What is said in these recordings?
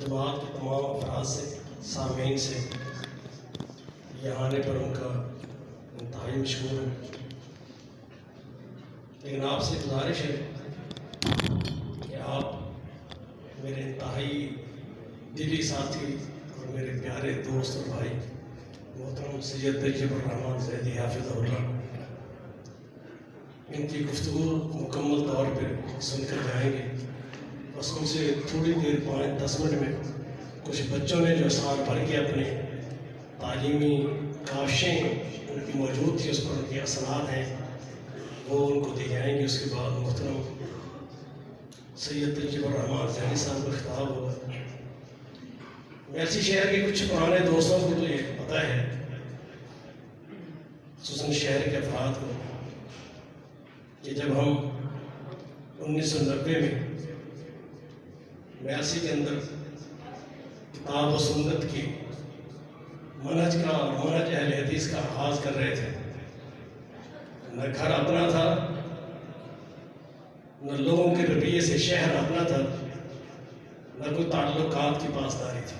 جماعت کے تمام افراد سے، سامعین سے یہاں آنے پر ان کا انتہائی مشکور ہوں، لیکن آپ سے گزارش ہے کہ آپ میرے انتہائی دلی ساتھی اور میرے پیارے دوست اور بھائی محترم سید طیب الرحمن زیدی حافظہ اللہ، ان کی گفتگو مکمل طور پہ سن کر جائیں گے۔ بس ان سے تھوڑی دیر 5-10 منٹ میں کچھ بچوں نے جو سال بھر کے اپنے تعلیمی کاوشیں ان کی موجود تھی، اس پر ان کے اثرات ہیں، وہ ان کو دی جائیں گے۔ اس کے بعد محترم سید طیب الرحمن زیدی صاحب کا خطاب ہوگا۔ میرسی شہر کے کچھ پرانے دوستوں کو تو یہ پتہ ہے، خصوصاً شہر کے افراد کو، کہ جب ہم 1990 میں میرسی کے اندر کتاب و سنت کی منہج کا اور منہج اہل حدیث کا آغاز کر رہے تھے، نہ گھر اپنا تھا، نہ لوگوں کے رویے سے شہر اپنا تھا، نہ کوئی تعلقات کی پاسداری تھی۔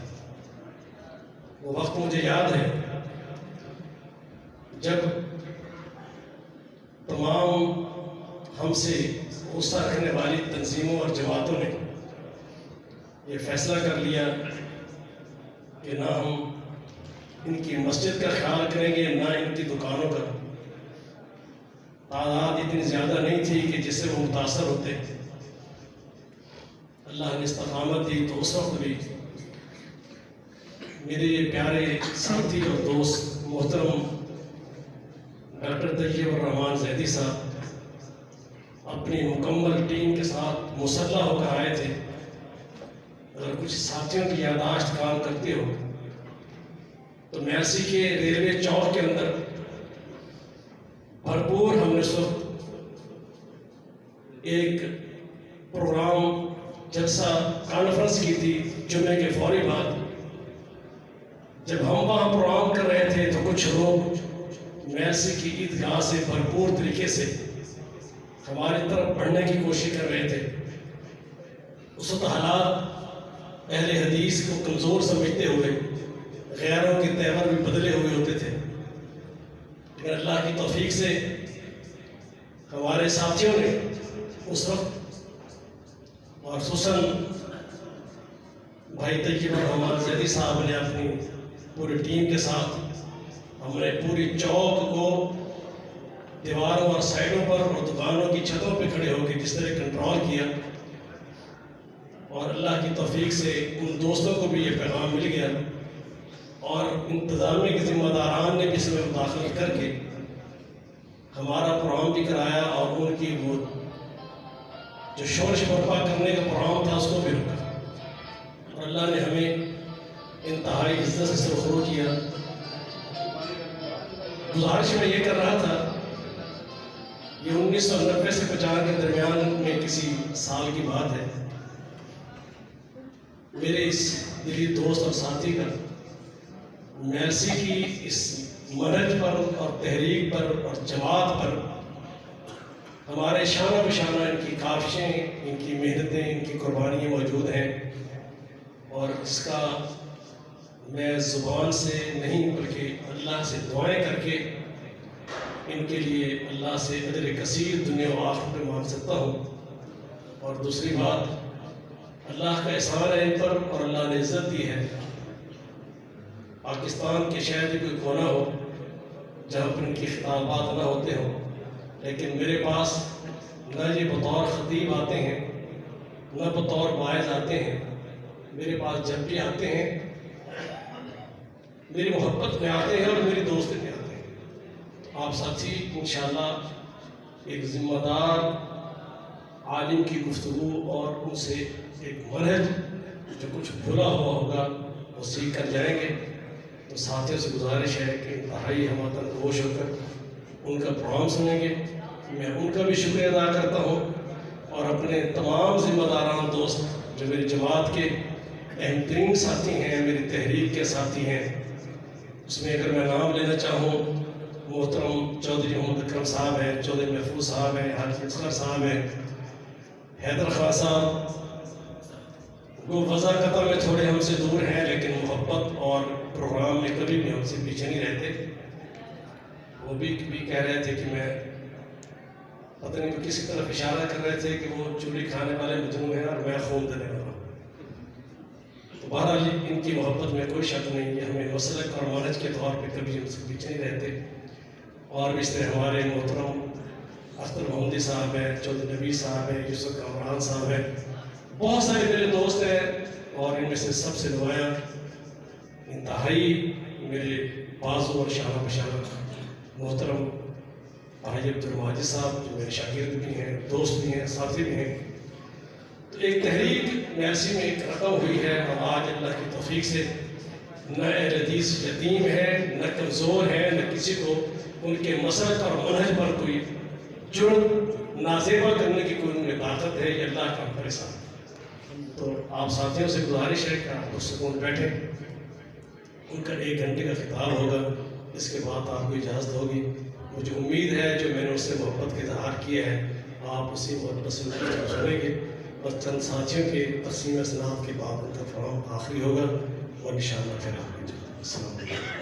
وہ وقت مجھے یاد ہے جب تمام ہم سے غصہ رکھنے والی تنظیموں اور جماعتوں نے یہ فیصلہ کر لیا کہ نہ ہم ان کی مسجد کا خیال کریں گے، نہ ان کی دکانوں کا۔ تعداد اتنی زیادہ نہیں تھی کہ جس سے وہ متاثر ہوتے۔ اللہ نے استقامت دی تو اس وقت بھی میرے پیارے ساتھی اور دوست محترم ڈاکٹر طیب الرحمن زیدی صاحب اپنی مکمل ٹیم کے ساتھ مسلح ہو کر آئے تھے۔ اگر کچھ ساتھیوں کی یادداشت کام کرتے ہو تو میرسی کے ریلوے چوک کے اندر بھرپور ہم نے اس وقت ایک پروگرام جلسہ کانفرنس کی تھی جمعے کے فوری بعد۔ جب ہم وہاں پروگرام کر رہے تھے تو کچھ لوگ میرسی کی عیدگاہ سے بھرپور طریقے سے ہماری طرف بڑھنے کی کوشش کر رہے تھے۔ اس وقت حالات اہل حدیث کو کمزور سمجھتے ہوئے غیروں کے تیور بھی بدلے ہوئے ہوتے تھے، لیکن اللہ کی توفیق سے ہمارے ساتھیوں نے اس وقت، اور خصوصاً بھائی طیب الرحمن زیدی صاحب نے اپنی پوری ٹیم کے ساتھ، ہم نے پوری چوک کو دیواروں اور سائڈوں پر اور دکانوں کی چھتوں پہ کھڑے ہو کے جس طرح کنٹرول کیا، اور اللہ کی توفیق سے ان دوستوں کو بھی یہ پیغام مل گیا، اور انتظامیہ کے ذمہ داران نے بھی اس میں مداخلت کر کے ہمارا پروگرام بھی کرایا، اور ان کی وہ جو شورش برپا کرنے کا پروگرام تھا اس کو بھی رکھا، اور اللہ نے ہمیں انتہائی عزت سے سرخرو کیا۔ گزارش میں یہ کر رہا تھا، یہ 1990 سے 50 کے درمیان میں کسی سال کی بات ہے، میرے اس دلی دوست اور ساتھی کا میرسی کی اس منہج پر اور تحریک پر اور جماعت پر ہمارے شانہ بشانہ ان کی کاوشیں، ان کی محنتیں، ان کی قربانیاں موجود ہیں، اور اس کا میں زبان سے نہیں بلکہ اللہ سے دعائیں کر کے ان کے لیے اللہ سے اجر کثیر دنیا و آخرت میں مانگ سکتا ہوں۔ اور دوسری بات، اللہ کا احسان ہے ان پر، اور اللہ نے عزت دی ہے۔ پاکستان کے شاید کوئی کونا ہو جہاں پر ان کی خطابات نہ ہوتے ہوں، لیکن میرے پاس نہ یہ بطور خطیب آتے ہیں، نہ بطور واعظ آتے ہیں، میرے پاس جب بھی آتے ہیں میری محبت میں آتے ہیں اور میری دوستی میں آتے ہیں۔ آپ ساتھی انشاءاللہ ایک ذمہ دار عالم کی گفتگو اور ان سے ایک منہج جو کچھ بھلا ہوا ہوگا وہ سیکھ کر جائیں گے۔ تو ساتھیوں سے گزارش ہے کہ انتہائی ہم وطن گوش ہو کر ان کا پروگرام سنیں گے۔ میں ان کا بھی شکریہ ادا کرتا ہوں، اور اپنے تمام ذمہ داران دوست جو میری جماعت کے اہم ترین ساتھی ہیں، میری تحریک کے ساتھی ہیں، اس میں اگر میں نام لینا چاہوں، محترم چودھری محمد اکرم صاحب ہیں، چودھری محفوظ صاحب ہیں، حاجی اصغر صاحب ہیں، حیدر خان صاحب، وہ وضاقتہ میں تھوڑے ہم سے دور ہیں، لیکن محبت اور پروگرام میں کبھی بھی ہم سے پیچھے نہیں رہتے۔ وہ بھی کہہ رہے تھے کہ میں پتہ نہیں وہ کسی طرف اشارہ کر رہے تھے کہ وہ چوری کھانے والے مجنون ہیں اور میں خون دینے والا ہوں۔ تو بہرحال ان کی محبت میں کوئی شک نہیں ہے، ہمیں مسلک اور منہج کے طور پہ کبھی ہم سے پیچھے نہیں رہتے۔ اور اس طرح ہمارے محترم اختر محمدی صاحب ہیں، چودھری نبی صاحب ہیں، یوسف کامران صاحب ہیں، بہت سارے میرے دوست ہیں، اور ان میں سے سب سے نمایاں انتہائی میرے بازو اور شانہ بشانہ محترم حاجی عبدالماجد صاحب، جو میرے شاگرد بھی ہیں، دوست بھی ہیں، ساتھی بھی ہیں۔ تو ایک تحریک میسی میں ایک رقم ہوئی ہے، اور آج اللہ کی توفیق سے نہ اہل حدیث یتیم ہے، نہ کمزور ہے، نہ کسی کو ان کے مسلک اور منہج پر کوئی جرم نازیبہ کرنے کی کوئی ان میں طاقت ہے، یہ اللہ کا ہم پر احسان۔ تو آپ ساتھیوں سے گزارش ہے کہ آپ پرسکون بیٹھیں، ان کا 1 گھنٹے کا خطاب ہوگا، اس کے بعد آپ کو اجازت ہوگی۔ مجھے امید ہے جو میں نے اس سے محبت کا اظہار کیا ہے، آپ اسی محبت سے سنیں گے، اور چند ساتھیوں کے تقسیم اسناد کے بعد ان کا فراہم آخری ہوگا، اور انشاءاللہ پھر آپ کو اجازت۔ السلام علیکم۔